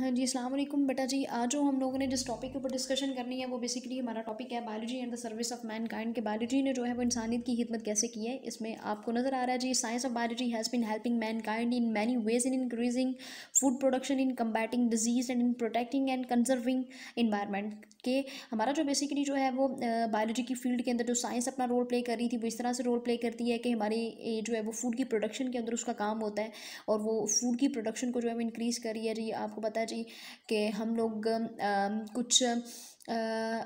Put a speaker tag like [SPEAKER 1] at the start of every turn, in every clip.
[SPEAKER 1] हाँ जी, अस्सलाम वालेकुम बेटा जी। आज जो हम लोगों ने जिस टॉपिक के ऊपर डिस्कशन करनी है वो बेसिकली हमारा टॉपिक है biology and the service of Mankind के बायोलॉजी ने जो है वो इंसानियत की खिदमत कैसे की है। इसमें आपको नज़र आ रहा है जी, science of biology has been helping mankind in many ways in increasing food production, in combating disease and in protecting and conserving environment के। हमारा जो बेसिकली जो है वो बायोलॉजी की फील्ड के अंदर जो साइंस अपना रोल प्ले कर रही थी वो इस तरह से रोल प्ले करती है कि हमारी जो है वो फूड की प्रोडक्शन के अंदर उसका काम होता है और वो फूड की प्रोडक्शन को जो है वो इंक्रीज़ कर रही है जी। आपको पता है जी कि हम लोग कुछ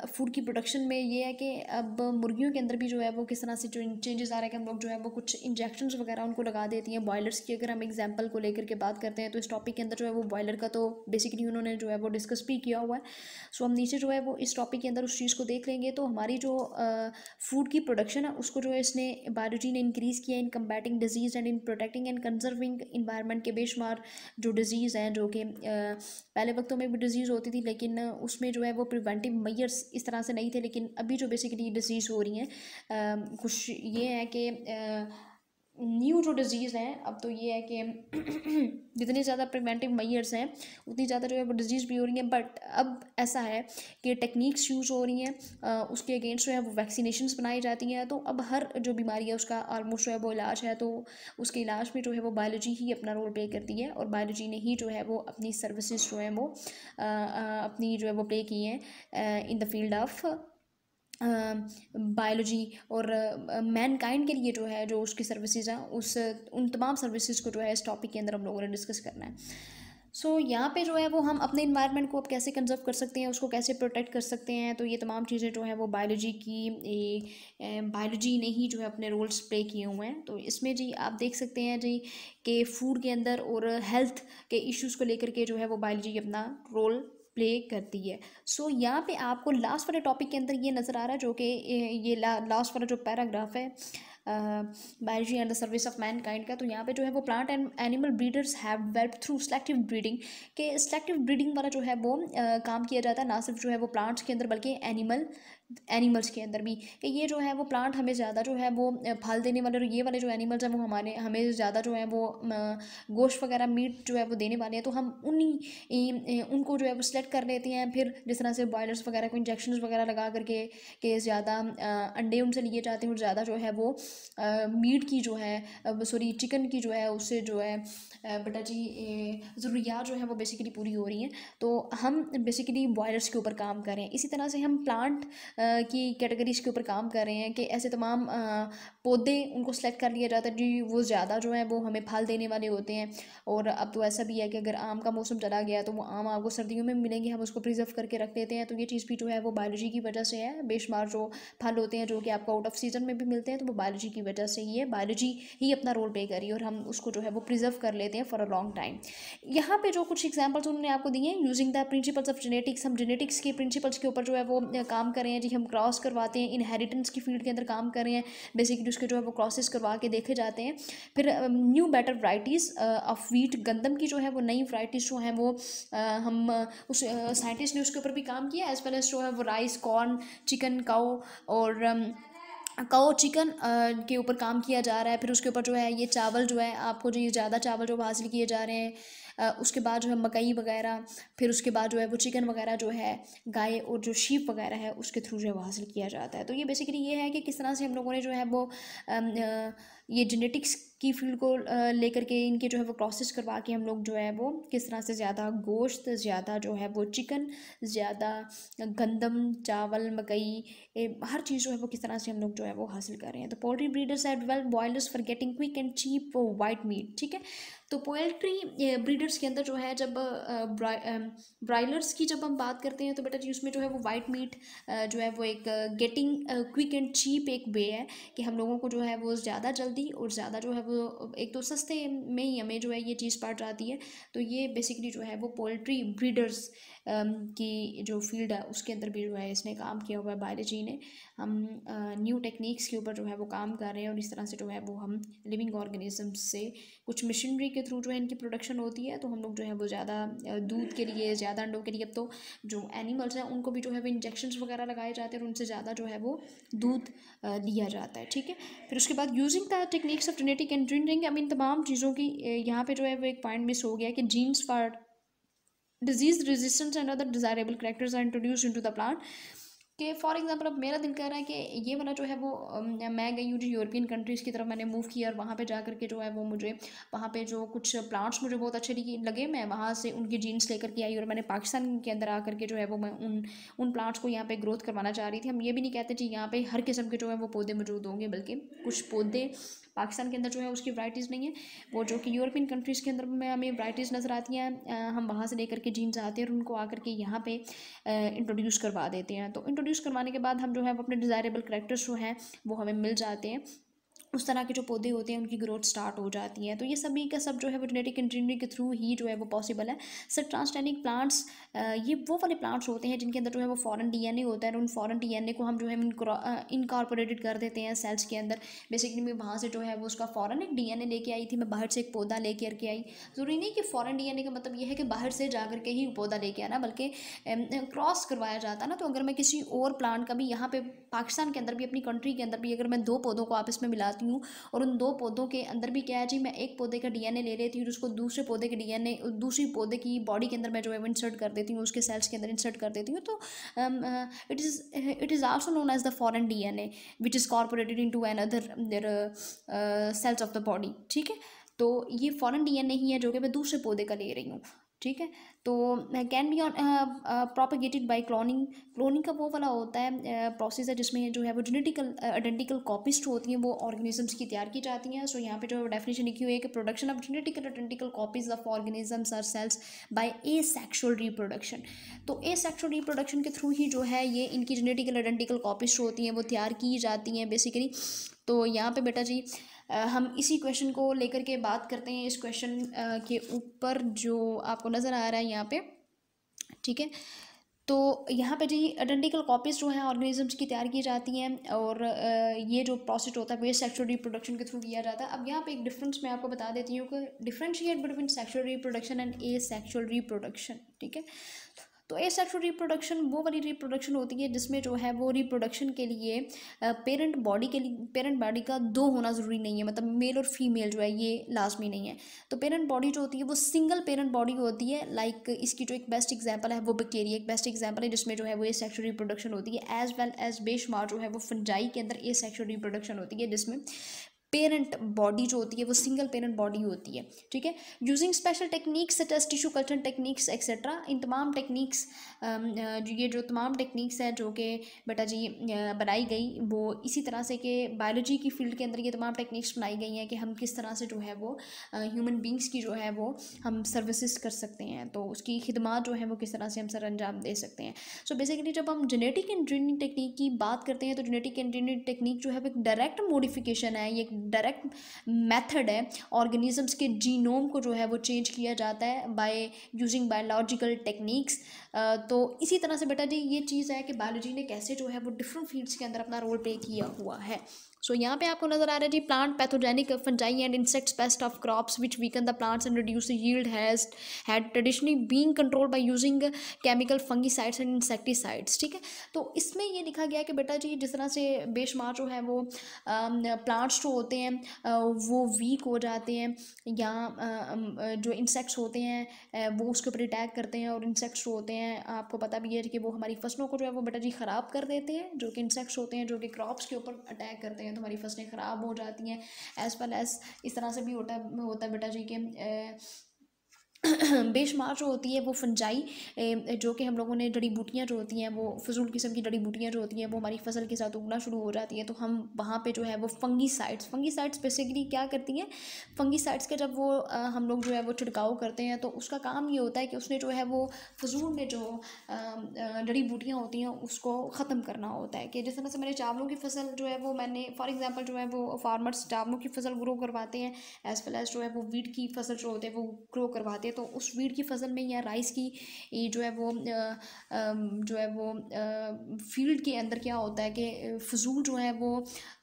[SPEAKER 1] फूड की प्रोडक्शन में ये है कि अब मुर्गियों के अंदर भी जो है वो किस तरह से जो चेंजेस आ रहे हैं कि हम लोग जो है वो कुछ इंजेक्शंस वगैरह उनको लगा देती हैं। बॉयलर्स की अगर हम एग्जांपल को लेकर के बात करते हैं तो इस टॉपिक के अंदर जो है वो बॉयलर का तो बेसिकली उन्होंने जो है वो डिस्कस भी किया हुआ है। सो हम नीचे जो है वो इस टॉपिक के अंदर उस चीज़ को देख लेंगे। तो हमारी जो फूड की प्रोडक्शन है उसको जो है इसने बायोलॉजी ने इंक्रीज़ किया in combating disease and in protecting and conserving environment के बेशुमार जो डिजीज़ हैं जो कि पहले वक्तों में भी डिजीज़ होती थी लेकिन उसमें जो है वो प्रिवेंटिव मेजर्स इस तरह से नहीं थे। लेकिन अभी जो बेसिकली डिजीज़ हो रही हैं कुछ ये है कि न्यू जो डिजीज़ हैं अब तो ये है कि जितनी ज़्यादा प्रिवेंटिव मेजर्स हैं उतनी ज़्यादा जो है वो डिजीज़ भी हो रही हैं। बट अब ऐसा है कि टेक्निक्स यूज़ हो रही हैं उसके अगेंस्ट जो है वो वैक्सीनेशंस बनाई जाती हैं। तो अब हर जो बीमारी है उसका ऑलमोस्ट जो है वो इलाज है। तो उसके इलाज में जो है वो बायोलॉजी ही अपना रोल प्ले करती है और बायोलॉजी ने ही जो है वो अपनी सर्विसेज जो है वो अपनी जो है वो प्ले की हैं in the field of biology. और मैनकाइंड के लिए जो है जो उसकी सर्विसेज हैं उन तमाम सर्विसेज को जो है इस टॉपिक के अंदर हम लोगों ने डिस्कस करना है। सो यहाँ पे जो है वो हम अपने इन्वायरमेंट को अब कैसे कंजर्व कर सकते हैं, उसको कैसे प्रोटेक्ट कर सकते हैं। तो ये तमाम चीज़ें जो है वो बायोलॉजी ने ही जो है अपने रोल्स प्ले किए हुए हैं। तो इसमें जी आप देख सकते हैं जी कि फूड के अंदर और हेल्थ के इश्यूज़ को लेकर के जो है वो बायोलॉजी अपना रोल प्ले करती है। सो यहाँ पे आपको लास्ट वाले टॉपिक के अंदर ये नज़र आ रहा है जो कि ये लास्ट वाला जो पैराग्राफ है biology and the service of Mankind का। तो यहाँ पे जो है वो plant and animal breeders have developed through selective breeding के सेलेक्टिव ब्रीडिंग वाला जो है वो काम किया जाता है ना सिर्फ जो है वो प्लांट्स के अंदर बल्कि एनिमल्स के अंदर भी। कि ये जो है वो प्लांट हमें ज़्यादा जो है वो फल देने वाले और ये वाले जो एनिमल्स हैं वो हमें ज़्यादा जो है वो गोश्त वगैरह मीट जो है वो देने वाले हैं। तो हम उनको जो है वो सिलेक्ट कर लेते हैं। फिर जिस तरह से बॉयलर्स वगैरह को इंजेक्शन वगैरह लगा करके के ज़्यादा अंडे उनसे लिए जाते हैं और ज़्यादा जो है वो मीट की जो है सॉरी चिकन की जो है उससे जो है बेटा जी ज़रूरियात जो है वो बेसिकली पूरी हो रही हैं। तो हम बेसिकली बॉयलर्स के ऊपर काम कर रहे हैं। इसी तरह से हम प्लांट की कैटेगरीज के ऊपर काम कर रहे हैं कि ऐसे तमाम पौधे उनको सेलेक्ट कर लिया जाता है जी वो ज़्यादा जो है वो हमें फल देने वाले होते हैं। और अब तो ऐसा भी है कि अगर आम का मौसम चला गया तो वो आम आपको सर्दियों में मिलेंगे, हम उसको प्रिजर्व करके रख देते हैं। तो ये चीज़ भी जो है वो बायोलॉजी की वजह से है। बेशुमार जो फल होते हैं जो कि आपको आउट ऑफ सीजन में भी मिलते हैं तो वो बायोलॉजी की वजह से ही है। बायोलॉजी ही अपना रोल प्ले करी और हम उसको जो है वो प्रिजर्व कर लेते हैं फॉर अ लॉन्ग टाइम। यहाँ पे जो कुछ एग्जांपल्स उन्होंने आपको दिए हैं using the principles of genetics, हम जेनेटिक्स के प्रिंसिपल्स के ऊपर जो है वो काम कर रहे हैं जी। हम क्रॉस करवाते हैं, इनहेरिटेंस की फील्ड के अंदर काम कर रहे हैं। बेसिकली उसके जो है वो क्रॉसेस करवा के देखे जाते हैं। फिर new better varieties of wheat, गंदम की जो है वो नई वराइटीज़ जो हैं वो हम उस साइंटिस्ट ने उसके ऊपर भी काम किया एज वेल एज जो है वो राइस, कॉर्न, चिकन, काऊ और काओ चिकन के ऊपर काम किया जा रहा है। फिर उसके ऊपर जो है ये चावल जो है आपको जो ये ज़्यादा चावल जो हासिल किए जा रहे हैं। उसके बाद जो है मकई वगैरह, फिर उसके बाद जो है वो चिकन वगैरह जो है गाय और जो शीप वगैरह है उसके थ्रू जो है वो हासिल किया जाता है। तो ये बेसिकली ये है कि किस तरह से हम लोगों ने जो है वो ये जेनेटिक्स की फील्ड को लेकर के इनके जो है वो प्रोसेस करवा के हम लोग जो है वो किस तरह से ज़्यादा गोश्त, ज़्यादा जो है वो चिकन, ज़्यादा गंदम, चावल, मकई, हर चीज़ जो है वो किस तरह से हम लोग जो है वो हासिल कर रहे हैं। तो poultry breeders have developed broilers for getting quick and cheap white meat. ठीक है, तो पोल्ट्री ब्रीडर्स के अंदर जो है जब ब्रायलर्स की जब हम बात करते हैं तो बेटा जी उसमें जो है वो वाइट मीट जो है वो एक गेटिंग क्विक एंड चीप एक वे है कि हम लोगों को जो है वो ज़्यादा जल्दी और ज़्यादा जो है वो एक तो सस्ते में ही हमें जो है ये चीज़ पड़ जाती है। तो ये बेसिकली जो है वो पोल्ट्री ब्रीडर्स की जो फील्ड है उसके अंदर भी जो है इसने काम किया हुआ है बायोलॉजी ने। हम न्यू टेक्निक्स के ऊपर जो है वो काम कर रहे हैं और इस तरह से जो है वो हम लिविंग ऑर्गेनिजम्स से कुछ मशीनरी के थ्रू जो है इनकी प्रोडक्शन होती है। तो हम लोग जो है वो ज़्यादा दूध के लिए, ज़्यादा अंडों के लिए अब तो जो एनिमल्स हैं उनको भी जो है वो इंजेक्शंस वगैरह लगाए जाते हैं और उनसे ज़्यादा जो है वो दूध लिया जाता है। ठीक है, फिर उसके बाद using the techniques of genetic engineering, I mean तमाम चीज़ों की यहाँ पे जो है वो एक पॉइंट मिस हो गया कि genes for disease resistance and other desirable characters are introduced into the plant. कि फॉर एग्जांपल अब मेरा दिल कर रहा है कि ये वाला जो है वो मैं गई हूँ जो यूरोपियन कंट्रीज़ की तरफ मैंने मूव किया और वहाँ पे जा करके जो है वो मुझे वहाँ पे जो कुछ प्लांट्स मुझे बहुत अच्छे लगे, मैं वहाँ से उनके जीन्स लेकर के आई और मैंने पाकिस्तान के अंदर आकर के जो है वो मैं उन प्लांट्स को यहाँ पे ग्रोथ करवाना चाह रही थी। हम ये भी नहीं कहते जी यहाँ पे हर किस्म के जो है वो पौधे मौजूद होंगे, बल्कि कुछ पौधे पाकिस्तान के अंदर जो है उसकी वैराइटीज़ नहीं है, वो जो कि यूरोपियन कंट्रीज़ के अंदर में हमें वैराइटीज़ नज़र आती हैं, हम वहाँ से लेकर के जीन्स आते हैं और उनको आकर के यहाँ पे इंट्रोड्यूस करवा देते हैं। तो इंट्रोड्यूस करवाने के बाद हम जो है अपने डिज़ायरेबल करेक्टर्स जो हैं वो हमें मिल जाते हैं, उस तरह के जो पौधे होते हैं उनकी ग्रोथ स्टार्ट हो जाती है। तो ये सभी का सब जो है वो जेनेटिक इंजीनियरिंग के थ्रू ही जो है वो पॉसिबल है। सर ट्रांसजेनिक प्लांट्स ये वो वाले प्लांट्स होते हैं जिनके अंदर जो है वो फॉरेन डीएनए होता है और उन फॉरेन डीएनए को हम जो है इनकॉर्पोरेटेड कर देते हैं सेल्स के अंदर। बेसिकली मैं वहाँ से जो है वो उसका फॉरेन एक डीएनए लेके आई थी, मैं बाहर से एक पौधा लेके करके आई। ज़रूरी नहीं कि फॉरेन डीएनए का मतलब ये है कि बाहर से जा करके ही पौधा लेके आना, बल्कि क्रॉस करवाया जाता है ना। तो अगर मैं किसी और प्लांट का भी यहाँ पे पाकिस्तान के अंदर भी अपनी कंट्री के अंदर भी अगर मैं दो पौधों को आपस में मिलाती हूँ और उन दो पौधों के अंदर भी क्या है जी, मैं एक पौधे का डीएनए ले लेती हूँ जिसको दूसरे पौधे के डीएनए दूसरी पौधे की बॉडी के अंदर मैं जो है वो इंसर्ट कर देती हूँ, उसके सेल्स के अंदर इंसर्ट कर देती हूँ, तो it is also known as the foreign DNA which is corporated into another cells of the body. ठीक है, तो ये फॉरेन डीएनए ही है जो कि मैं दूसरे पौधे का ले रही हूँ। ठीक है, तो can be on propagated by cloning. Cloning का वो वाला होता है प्रोसेस है जिसमें जो है वो जेनेटिकल आइडेंटिकल कॉपीज जो होती हैं वो ऑर्गेनिजम्स की तैयार की जाती हैं। सो यहाँ पे जो डेफिनेशन लिखी हुई है कि production of genetical identical copies of organisms or cells by asexual reproduction. तो एसेक्सुअल रिप्रोडक्शन के थ्रू ही जो है ये इनकी जेनेटिकल आइडेंटिकल कॉपीज जो होती हैं वो तैयार की जाती हैं बेसिकली। तो यहाँ पे बेटा जी हम इसी क्वेश्चन को लेकर के बात करते हैं। इस क्वेश्चन के ऊपर जो आपको नज़र आ रहा है यहाँ पे, ठीक है, तो यहाँ पे जी आइडेंटिकल कॉपीज़ जो हैं ऑर्गेनिजम्स की तैयार की जाती हैं और ये जो प्रोसेस होता है वो सेक्सुअल रिप्रोडक्शन के थ्रू किया जाता है। अब यहाँ पे एक डिफरेंस मैं आपको बता देती हूँ कि differentiate between sexual reproduction and A sexual reproduction. ठीक है, तो एसेक्सुअल रिप्रोडक्शन वो वाली रिप्रोडक्शन होती है जिसमें जो है वो रिप्रोडक्शन के लिए पेरेंट बॉडी का दो होना ज़रूरी नहीं है, मतलब मेल और फीमेल जो है ये लाजमी नहीं है। तो पेरेंट बॉडी जो होती है वो सिंगल पेरेंट बॉडी होती है। लाइक इसकी जो एक बेस्ट एग्जांपल है वो बैक्टीरिया एक बेस्ट एग्जांपल है जिसमें जो है वो एसेक्सुअल रिप्रोडक्शन होती है। एज वेल एज बेशुमार जो है वो फंजाई के अंदर एसेक्सुअल रिप्रोडक्शन होती है जिसमें पेरेंट बॉडी जो होती है वो सिंगल पेरेंट बॉडी होती है। ठीक है, using special techniques such as tissue culture techniques etcetera. इन तमाम टेक्निक्स ये जो तमाम टेक्निक्स हैं जो कि बेटा जी बनाई गई वो इसी तरह से कि बायोलॉजी की फील्ड के अंदर ये तमाम टेक्निक्स बनाई गई हैं कि हम किस तरह से जो है वो ह्यूमन बींग्स की जो है वो हम सर्विसेज कर सकते हैं, तो उसकी खिदमत जो है वो किस तरह से हम सर अंजाम दे सकते हैं। सो बेसिकली जब हम जेनेटिक इंजीनियरिंग टेक्निक की बात करते हैं तो जेनेटिक इंजीनियरिंग टेक्निक जो है वो एक डायरेक्ट मॉडिफिकेशन है, ये एक डायरेक्ट मेथड है। ऑर्गेनिजम्स के जीनोम को जो है वो चेंज किया जाता है बाय यूजिंग बायोलॉजिकल टेक्निक्स। तो इसी तरह से बेटा जी ये चीज़ है कि बायोलॉजी ने कैसे जो है वो डिफरेंट फील्ड्स के अंदर अपना रोल प्ले किया हुआ है। सो यहाँ पे आपको नजर आ रहा है जी plant pathogenic fungi and insects pest of crops which weaken the plants and reduce the yield had traditionally being controlled by using chemical fungicides and insecticides. ठीक है, तो इसमें ये लिखा गया है कि बेटा जी जिस तरह से बेशुमार जो है वो प्लांट्स जो होते हैं वो वीक हो जाते हैं या जो इंसेक्ट्स होते हैं वो उसके ऊपर अटैक करते हैं, और इंसेक्ट्स जो होते हैं आपको पता भी है कि वो हमारी फसलों को जो है वो बेटा जी ख़राब कर देते हैं। जो कि इंसेक्ट्स होते हैं जो कि क्रॉप्स के ऊपर अटैक करते हैं तो हमारी फसलें ख़राब हो जाती हैं। एज़ वेल एज़ इस तरह से भी होता है बेटा जी के बेशुमार जो होती है वो फंजाई जो कि हम लोगों ने जड़ी बूटियाँ जो होती हैं वो फजूल किस्म की जड़ी बूटियाँ जो होती हैं वो हमारी फसल के साथ उगना शुरू हो जाती है, तो हम वहाँ पे जो है वो फंगीसाइड्स बेसिकली क्या करती हैं। फंगीसाइड्स का जब वो हम लोग जो है वो छिड़काव करते हैं तो उसका काम ये होता है कि उसने जो है वो फजूल में जो जड़ी बूटियाँ होती हैं उसको ख़त्म करना होता है। कि जिस तरह से मैंने चावलों की फसल जो है वो मैंने फॉर एग्ज़ाम्पल जो है वो फार्मर्स चावलों की फसल ग्रो करवाते हैं, एज़ वेल एज़ जो है वो वीट की फसल जो होते हैं वो ग्रो करवाते हैं। तो उस वीट की फसल में या राइस की जो है वो फील्ड के अंदर क्या होता है कि फजूल जो है वो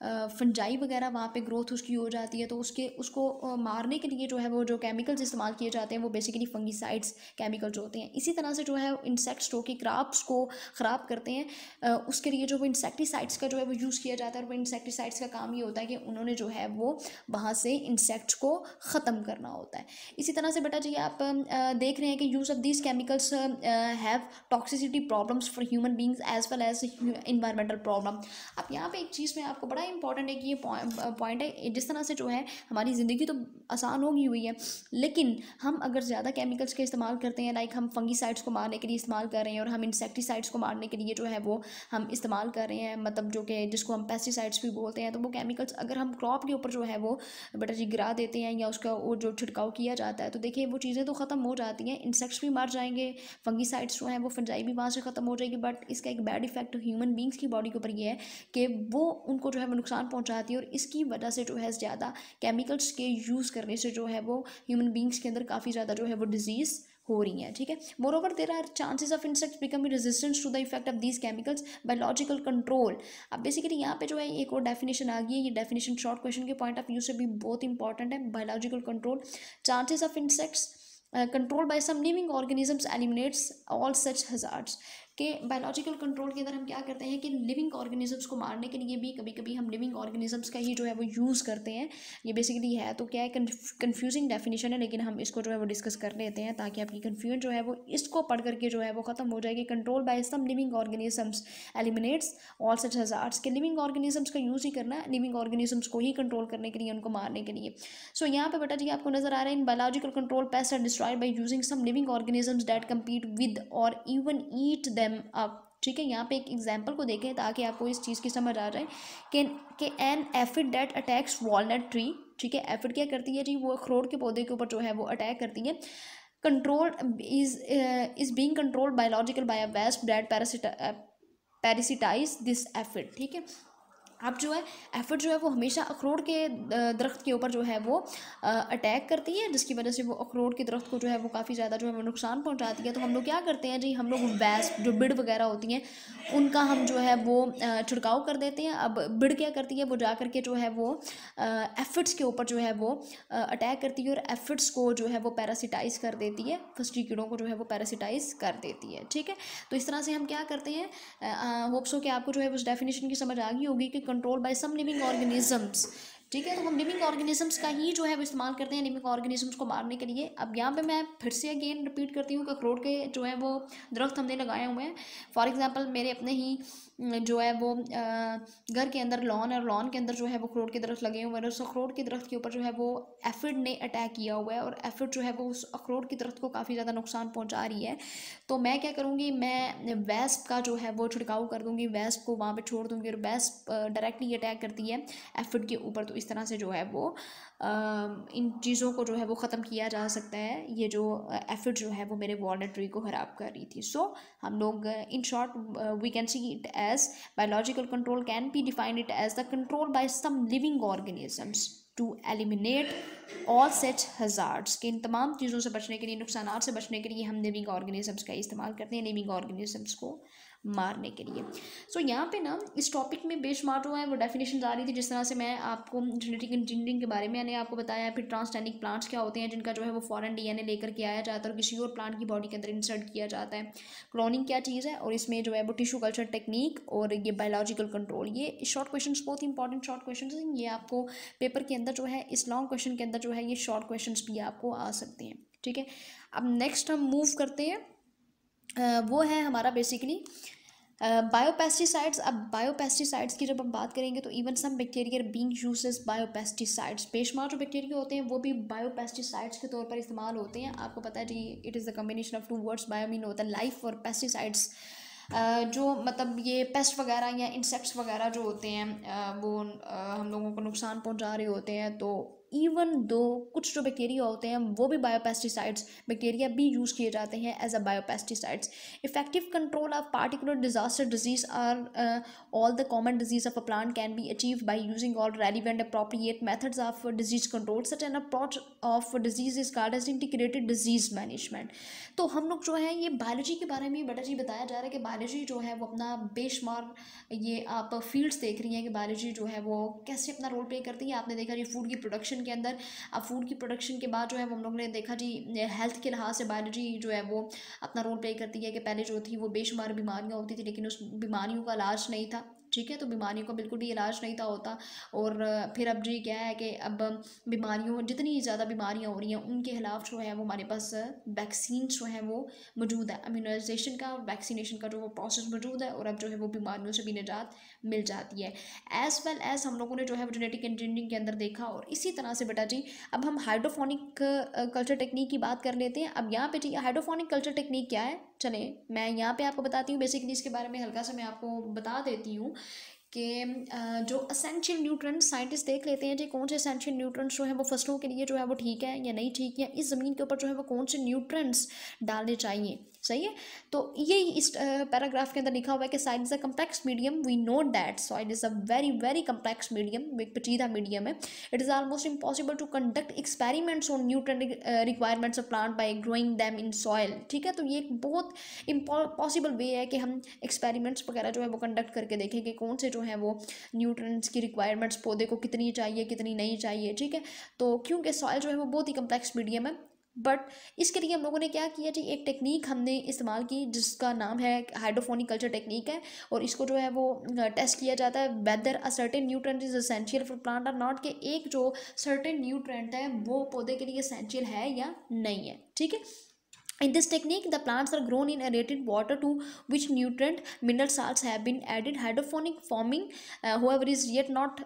[SPEAKER 1] फंजाई वगैरह वहाँ पे ग्रोथ उसकी हो जाती है, तो उसको मारने के लिए जो है वो जो केमिकल्स इस्तेमाल किए जाते हैं वो बेसिकली फंगीसाइड्स केमिकल्स होते हैं। इसी तरह से जो है इंसेक्ट्स जो कि क्रॉप्स को ख़राब करते हैं उसके लिए जो वो इंसेक्टिसाइड्स का जो है वो यूज़ किया जाता है, और वो इंसेक्टिसाइड्स का काम ये होता है कि उन्होंने जो है वो वहाँ से इंसेक्ट्स को ख़त्म करना होता है। इसी तरह से बेटा जी आप देख रहे हैं कि use of these chemicals have toxicity problems for human beings as well as environmental problem. अब यहाँ पे एक चीज़ में आपको बड़ा इंपॉर्टेंट है कि ये पॉइंट है, जिस तरह से जो है हमारी ज़िंदगी तो आसान होगी हुई है, लेकिन हम अगर ज़्यादा केमिकल्स का इस्तेमाल करते हैं, लाइक हम फंगीसाइड्स को मारने के लिए इस्तेमाल कर रहे हैं और हम इंसेक्टिसाइड्स को मारने के लिए जो है वो हम इस्तेमाल कर रहे हैं, मतलब जो कि जिसको हम पेस्टिसाइड्स भी बोलते हैं, तो वो केमिकल्स अगर हम क्रॉप के ऊपर जो है वो बेटा जी गिरा देते हैं या उसका वो जो छिड़काव किया जाता है, तो देखिए वो चीज़ें तो ख़त्म हो जाती हैं, इंसेक्ट्स भी मर जाएंगे, फंगीसाइड्स जो हैं वो फंजाई भी वहाँ से ख़त्म हो जाएगी। बट इसका एक बैड इफेक्ट ह्यूमन बींग्स की बॉडी के ऊपर ये है कि वो उनको जो है वो नुकसान पहुँचाती है, और इसकी वजह से जो है ज़्यादा केमिकल्स के यूज़ करने से जो है वो ह्यूमन बींग्स के अंदर काफ़ी ज़्यादा जो है वो डिजीज़ हो रही हैं। ठीक है, moreover there are chances of insects becoming resistance to the effect of these chemicals. Biological control, अब बेसिकली यहाँ पे जो है एक और डेफिनेशन आ गई है, ये डेफिनेशन शॉर्ट क्वेश्चन के पॉइंट ऑफ व्यू से भी बहुत इंपॉर्टेंट है। Biological control, chances of insects control by some living organisms eliminates all such hazards. के बायोलॉजिकल कंट्रोल के अंदर हम क्या करते हैं कि लिविंग ऑर्गेनिजम्स को मारने के लिए भी कभी कभी हम लिविंग ऑर्गेनिजम्स का ही जो है वो यूज़ करते हैं। ये बेसिकली है तो क्या है, कन्फ्यूजिंग डेफिनेशन है, लेकिन हम इसको जो है वो डिस्कस कर लेते हैं ताकि आपकी कन्फ्यूजन जो है वो इसको पढ़ करके जो है वो ख़त्म हो जाएगी। Control by some living organisms eliminates all such hazards, के लिविंग ऑर्गेनिजम्स का यूज़ ही करना है लिविंग ऑर्गेनिजम्स को ही कंट्रोल करने के लिए, उनको मारने के लिए। सो यहाँ पे बेटा जी आपको नजर आ रहा है, in biological control pest are destroyed by using some living organisms that compete with or even eat them up. ठीक है, यहाँ पे एक एग्जांपल को देखें ताकि आपको इस चीज़ की समझ आ जाए कि an aphid that attacks walnut tree. ठीक है, एफिड क्या करती है जी, वो अखरोट के पौधे के ऊपर जो है वो अटैक करती है। Control is being controlled biological by a wasp that parasitize this aphid. ठीक है, अब जो है एफिड जो है वो हमेशा अखरोट के दरख्त के ऊपर जो है वो अटैक करती है, जिसकी वजह से वो अखरोट के दरख्त को जो है वो काफ़ी ज़्यादा जो है वो नुकसान पहुंचाती है। तो हम लोग क्या करते हैं जी, हम लोग वैस्प जो बिड़ वगैरह होती हैं उनका हम जो है वो छिड़काव कर देते हैं। अब बिड़ क्या करती है, वो जा करके जो है वो एफिड्स के ऊपर जो है वो अटैक करती है और एफिड्स को जो है वो पैरासिटाइज कर देती है, फस्टी कीड़ों को जो है वो पैरासिटाइज कर देती है। ठीक है, तो इस तरह से हम क्या करते हैं, होप्स हो कि आपको जो है उस डेफिनेशन की समझ आ गई होगी कि control by some living organisms. ठीक है, तो हम लिविंग ऑर्गेनिजम्स का ही जो है वो इस्तेमाल करते हैं लिविंग ऑर्गेनिजम्स को मारने के लिए। अब यहाँ पे मैं फिर से अगेन रिपीट करती हूँ कि अखरोट के जो है वो दरख्त हमने लगाए हुए हैं। फॉर एग्जांपल मेरे अपने ही जो है वो घर के अंदर लॉन है, और लॉन के अंदर जो है वो अखरोट के दरख्त लगे हुए हैं, उस अखरोट के दरख्त के ऊपर जो है वो एफिड ने अटैक किया हुआ है, और एफिड जो है वो उस अखरोट के दरख्त को काफ़ी ज़्यादा नुकसान पहुँचा रही है। तो मैं क्या करूँगी, मैं वेस्प का जो है वो छिड़काव कर दूँगी, वेस्प को वहाँ पे छोड़ दूँगी, और वेस्प डायरेक्टली अटैक करती है एफिड के ऊपर। तो इस तरह से जो है वो इन चीज़ों को जो है वो ख़त्म किया जा सकता है, ये जो एफिड जो है वो मेरे वॉलनट ट्री को ख़राब कर रही थी। सो हम लोग in short we can see it as biological control can be defined it as the control by some living organisms to eliminate all such hazards, के इन तमाम चीज़ों से बचने के लिए, नुकसान से बचने के लिए हम लिविंग ऑर्गेनिजम्स का इस्तेमाल करते हैं लिविंग ऑर्गेनिजम्स को मारने के लिए। सो यहाँ पे ना इस टॉपिक में बेशुमार जो है वो डेफिनेशन आ रही थी, जिस तरह से मैं आपको जेनेटिक इंजीनियरिंग के बारे में मैंने आपको बताया, फिर ट्रांसजेनिक प्लांट्स क्या होते हैं जिनका जो है वो फॉरेन डीएनए लेकर के आया जाता है और किसी और प्लांट की बॉडी के अंदर इंसर्ट किया जाता है। क्लोनिंग क्या चीज़ है, और इसमें जो है वो टिश्यू कल्चर टेक्निक और ये बायोलॉजिकल कंट्रोल, ये शॉर्ट क्वेश्चन बहुत इंपॉर्टेंट शॉर्ट क्वेश्चन हैं। ये आपको पेपर के अंदर जो है इस लॉन्ग क्वेश्चन के अंदर जो है ये शॉर्ट क्वेश्चन भी आपको आ सकते हैं। ठीक है, अब नेक्स्ट हम मूव करते हैं, वो है हमारा बेसिकली बायोपेस्टिसाइड्स। अब बायोपेस्टिसाइड्स की जब हम बात करेंगे तो even some bacteria being uses biopesticides, बेशुमार जो बैक्टीरिया होते हैं वो भी बायोपेस्टिसाइड्स के तौर पर इस्तेमाल होते हैं। आपको पता है जी, it is the combination of two words, bio mean होता है लाइफ और पेस्टिसाइड्स, जो मतलब ये पेस्ट वगैरह या इंसेक्ट्स वगैरह जो होते हैं वो हम लोगों को नुकसान पहुंचा रहे होते हैं। तो इवन दो कुछ जो बैक्टीरिया होते हैं वो भी बायोपेस्टिसाइड्स, बैक्टीरिया भी यूज़ किए जाते हैं as a biopesticides. Effective control of particular disaster disease or all the common disease of a plant can be achieve by using all relevant appropriate methods of disease control. Such an approach of disease is called as integrated disease management. तो हम लोग जो है ये biology के बारे में बेटा जी बताया जा रहा है कि बायोलॉजी जो है वो अपना बेशुमार, ये आप फील्ड्स देख रही हैं कि बायोलॉजी जो है वो कैसे अपना रोल प्ले करती है। आपने देखा जी फूड की प्रोडक्शन के अंदर, अब फूड की प्रोडक्शन के बाद जो है वो हम लोग ने देखा जी हेल्थ के लिहाज से बायोलॉजी जो है वो अपना रोल प्ले करती है कि पहले जो थी वो बेशुमार बीमारियां होती थी लेकिन उस बीमारियों का इलाज नहीं था। ठीक है। तो बीमारियों का बिल्कुल भी इलाज नहीं था होता। और फिर अब जी क्या है कि अब बीमारियों, जितनी ज़्यादा बीमारियाँ हो रही हैं उनके खिलाफ जो है वो हमारे पास वैक्सीन जो है वो मौजूद है। इम्यूनाइजेशन का, वैक्सीनेशन का जो वो प्रोसेस मौजूद है, और अब जो है वो बीमारियों से भी निजात मिल जाती है। एज वेल एज हम लोगों ने जो है वो जेनेटिक इंजीनियरिंग के अंदर देखा। और इसी तरह से बेटा जी अब हम हाइड्रोफोनिक कल्चर टेक्निक की बात कर लेते हैं। अब यहाँ पे जी हाइड्रोफोनिक कल्चर टेक्निक क्या है, चले मैं यहाँ पे आपको बताती हूँ। बेसिकली इसके बारे में हल्का सा मैं आपको बता देती हूँ कि जो असेंशियल न्यूट्रेंट्स साइंटिस्ट देख लेते हैं जी, कौन से असेंशियल न्यूट्रेंट्स जो है वो फसलों के लिए जो है वो ठीक है या नहीं ठीक है, इस ज़मीन के ऊपर जो है वो कौन से न्यूट्रेंट्स डालने चाहिए। सही है। तो ये इस पैराग्राफ के अंदर लिखा हुआ है कि soil is a complex medium, we know that soil is a very very complex medium, एक पेचीदा मीडियम है। It is almost impossible to conduct experiments on nutrient requirements of plant by growing them in soil. ठीक है। तो ये एक बहुत impossible वे है कि हम एक्सपेरिमेंट्स वगैरह जो है वो कंडक्ट करके देखें कि कौन से जो है वो न्यूट्रिएंट्स की रिक्वायरमेंट्स पौधे को कितनी चाहिए कितनी नहीं चाहिए। ठीक है। तो क्योंकि सॉइल जो है वो बहुत ही कम्प्लेक्स मीडियम है, बट इसके लिए हम लोगों ने क्या किया जी, एक टेक्निक हमने इस्तेमाल की जिसका नाम है हाइड्रोफोनिक कल्चर टेक्निक है। और इसको जो है वो टेस्ट किया जाता है weather a certain nutrient is essential for plant और नॉट, के एक जो सर्टेन न्यूट्रेंट है वो पौधे के लिए एसेंशियल है या नहीं है। ठीक है। In this technique, the plants are grown in aerated water to which nutrient mineral salts have been added. Hydroponic farming, however, is yet not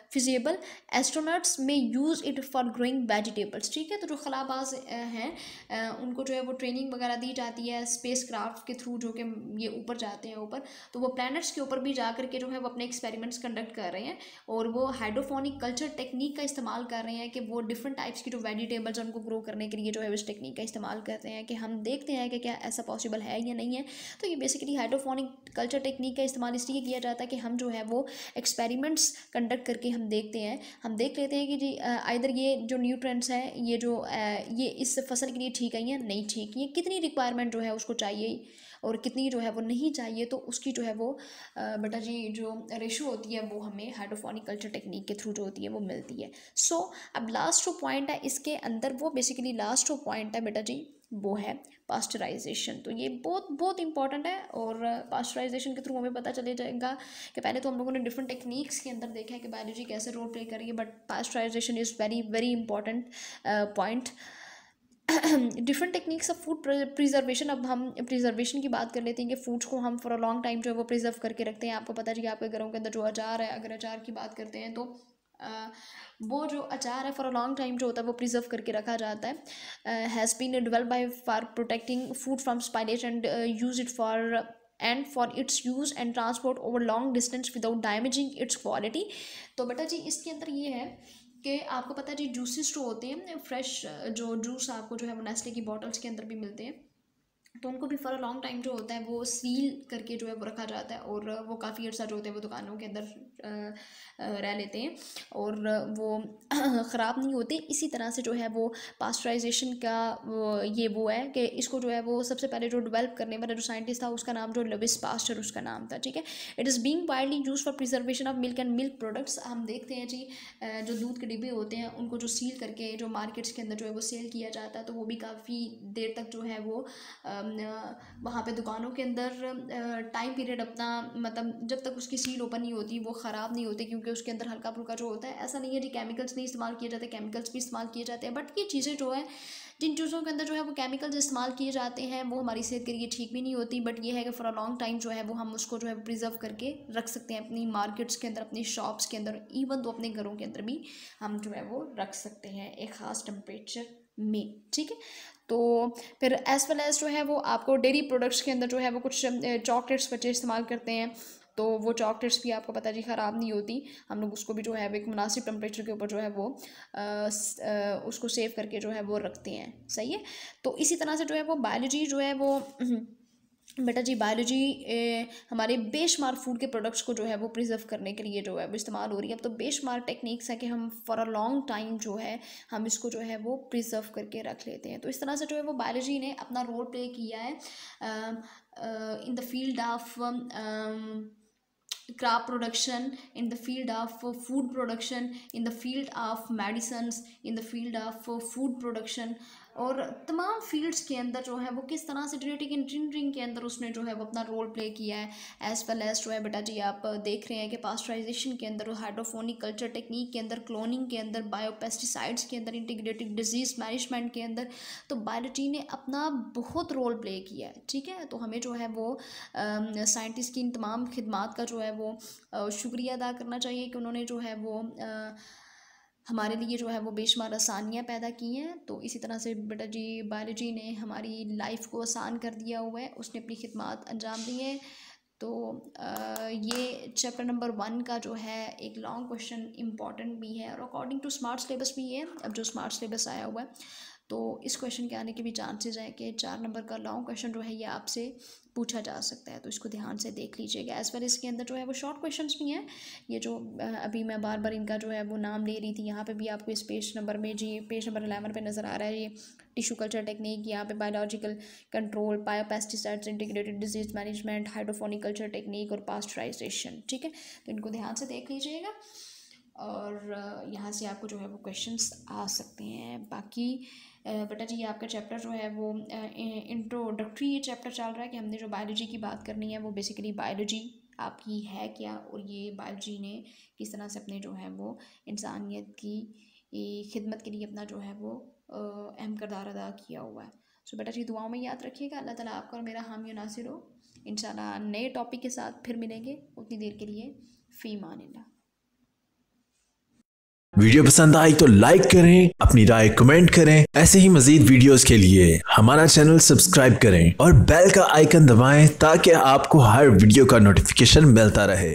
[SPEAKER 1] feasible. Astronauts may use it for growing vegetables. ठीक है। तो जो खलाबाज हैं उनको जो है वो training वगैरह दी जाती है स्पेस क्राफ्ट के थ्रू, जो कि ये ऊपर जाते हैं ऊपर, तो वो प्लैनेट्स के ऊपर भी जा करके जो है वो अपने एक्सपेरिमेंट्स कंडक्ट कर रहे हैं। और वो हाइड्रोफोनिक कल्चर टेक्निक का इस्तेमाल कर रहे हैं कि वो डिफरेंट टाइप्स की जो वेजिटेबल्स उनको ग्रो करने के लिए जो है इस टेक्निक का इस्तेमाल करते हैं कि हम देखते हैं कि क्या ऐसा पॉसिबल है या नहीं है। तो ये बेसिकली हाइड्रोफोनिक कल्चर टेक्निक का इस्तेमाल इसलिए किया जाता है कि हम जो है वो एक्सपेरिमेंट्स कंडक्ट करके हम देखते हैं, हम देख लेते हैं कि जी आइदर ये जो न्यूट्रेंट्स हैं ये जो ये इस फसल के लिए ठीक है या नहीं ठीक, ये कितनी रिक्वायरमेंट जो है उसको चाहिए और कितनी जो है वो नहीं चाहिए। तो उसकी जो है वो बेटा जी जो रेशो होती है वो हमें हाइड्रोफोनिक कल्चर टेक्निक के थ्रू जो होती है वो मिलती है। सो अब लास्ट जो पॉइंट है इसके अंदर, वो बेसिकली लास्ट जो पॉइंट है बेटा जी वो है पास्चराइजेशन। तो ये बहुत बहुत इंपॉर्टेंट है। और पास्चराइजेशन के थ्रू हमें पता चले जाएगा कि पहले तो हम लोगों ने डिफरेंट टेक्निक्स के अंदर देखा है कि बायोलॉजी कैसे रोल प्ले कर रही है, but pasteurization is very very important point. Different techniques of food preservation. अब हम प्रिजर्वेशन की बात कर लेते हैं कि फूड्स को हम फॉर अ लॉन्ग टाइम जो है वो प्रिजर्व करके रखते हैं। आपको पता है कि आपके घरों के अंदर जो अचार है, अगर अचार की बात करते हैं तो वो जो अचार है फॉर अ लॉन्ग टाइम जो होता है वो प्रिजर्व करके रखा जाता है। Has been developed by for protecting food from spoilage and use it for its use and transport over long distance without damaging its quality. तो बेटा जी इसके अंदर ये है कि आपको पता है जी जूसेस जो होते हैं, फ्रेश जो जूस आपको जो है वो नेस्ले की बॉटल्स के अंदर भी मिलते हैं, तो उनको भी फॉर अ लॉन्ग टाइम जो होता है वो सील करके जो है वो रखा जाता है। और वो काफ़ी अर्सा जो होते हैं वो दुकानों के अंदर रह लेते हैं और वो ख़राब नहीं होते। इसी तरह से जो है वो पास्चराइजेशन का वो है कि इसको जो है वो सबसे पहले जो डेवलप करने वाला जो साइंटिस्ट था उसका नाम जो लुइस पास्चर उसका नाम था। ठीक है। It is being widely used for preservation of milk and milk products. हम देखते हैं जी जो दूध के डिब्बे होते हैं उनको जो सील करके जो मार्केट्स के अंदर जो है वो सेल किया जाता है, तो वो भी काफ़ी देर तक जो है वो वहाँ पे दुकानों के अंदर टाइम पीरियड अपना, मतलब जब तक उसकी सील ओपन नहीं होती वो ख़राब नहीं होती, क्योंकि उसके अंदर हल्का फुल्का जो होता है, ऐसा नहीं है जी केमिकल्स नहीं इस्तेमाल किए जाते, केमिकल्स भी इस्तेमाल किए जाते हैं। बट ये चीज़ें जो है जिन चीज़ों के अंदर जो है वो केमिकल्स इस्तेमाल किए जाते हैं वो हमारी सेहत के लिए ठीक भी नहीं होती। बट ये है कि फॉर अ लॉन्ग टाइम जो है वो हम उसको जो है प्रिजर्व करके रख सकते हैं अपनी मार्केट्स के अंदर, अपनी शॉप्स के अंदर, इवन तो अपने घरों के अंदर भी हम जो है वो रख सकते हैं एक ख़ास टेम्परेचर में। ठीक है। तो फिर एज वेल एज जो है वो आपको डेयरी प्रोडक्ट्स के अंदर जो है वो कुछ चॉकलेट्स बच्चे इस्तेमाल करते हैं, तो वो चॉकलेट्स भी आपको पता जी ख़राब नहीं होती। हम लोग उसको भी जो है एक मुनासिब टेम्परेचर के ऊपर जो है वो उसको सेव करके जो है वो रखते हैं। सही है। तो इसी तरह से जो है वो बायोलॉजी जो है वो बेटा जी बायोलॉजी हमारे बेशुमार फूड के प्रोडक्ट्स को जो है वो प्रिजर्व करने के लिए जो है वो इस्तेमाल हो रही है। अब तो बेशुमार टेक्निक्स है कि हम फॉर अ लॉन्ग टाइम जो है हम इसको जो है वो प्रिजर्व करके रख लेते हैं। तो इस तरह से जो है वो बायोलॉजी ने अपना रोल प्ले किया है in the field of crop production, in the field of food production, in the field of medicines, in the field of food production, और तमाम फील्ड्स के अंदर जो है वो किस तरह से जेनेटिक इंजीनियरिंग के अंदर उसने जो है वो अपना रोल प्ले किया है। एज वेल एज जो है बेटा जी आप देख रहे हैं कि पास्चराइजेशन के अंदर, हाइड्रोफोनिक कल्चर टेक्निक के अंदर, क्लोनिंग के अंदर, बायोपेस्टिसाइड्स के अंदर, इंटीग्रेटेड डिजीज़ मैनेजमेंट के अंदर, तो बायोलॉजी ने अपना बहुत रोल प्ले किया है। ठीक है, तो हमें जो है वो साइंटिस्ट की इन तमाम खिदमात का जो है वो शुक्रिया अदा करना चाहिए कि उन्होंने जो है वो हमारे लिए जो है वो बेशुमार आसानियाँ पैदा की हैं। तो इसी तरह से बेटा जी बायोलॉजी ने हमारी लाइफ को आसान कर दिया हुआ है, उसने अपनी खिदमात अंजाम दी हैं। तो ये चैप्टर नंबर 1 का जो है एक लॉन्ग क्वेश्चन इंपॉर्टेंट भी है और अकॉर्डिंग टू स्मार्ट सिलेबस भी है। अब जो स्मार्ट सिलेबस आया हुआ है तो इस क्वेश्चन के आने के भी चांसेस हैं कि 4 नंबर का लॉन्ग क्वेश्चन जो है ये आपसे पूछा जा सकता है, तो इसको ध्यान से देख लीजिएगा। एज वेल इसके अंदर जो है वो शॉर्ट क्वेश्चंस भी हैं। ये जो अभी मैं बार बार इनका जो है वो नाम ले रही थी, यहाँ पे भी आपको इस पेज नंबर में जी पेज नंबर 11 पे नज़र आ रहा है ये टिश्यू कल्चर टेक्निक, यहाँ पे biological control, biopesticides, integrated disease management, hydroponic culture technique और पास्चराइजेशन। ठीक है, तो इनको ध्यान से देख लीजिएगा और यहाँ से आपको जो है वो क्वेश्चंस आ सकते हैं। बाकी बेटा जी आपका चैप्टर जो है वो इंट्रोडक्टरी ये चैप्टर चल रहा है कि हमने जो बायोलॉजी की बात करनी है वो बेसिकली बायोलॉजी आपकी है क्या, और ये बायोलॉजी ने किस तरह से अपने जो है वो इंसानियत की खिदमत के लिए अपना जो है वो अहम किरदार अदा किया हुआ है। सो बेटा जी दुआओं में याद रखिएगा। अल्लाह ताला आपका और मेरा हामी नासिर हो। इंशाल्लाह नए टॉपिक के साथ फिर मिलेंगे। उतनी देर के लिए फ़ी मानिल्लाह।
[SPEAKER 2] वीडियो पसंद आई तो लाइक करें, अपनी राय कमेंट करें। ऐसे ही मजीद वीडियोस के लिए हमारा चैनल सब्सक्राइब करें और बेल का आइकन दबाएं ताकि आपको हर वीडियो का नोटिफिकेशन मिलता रहे।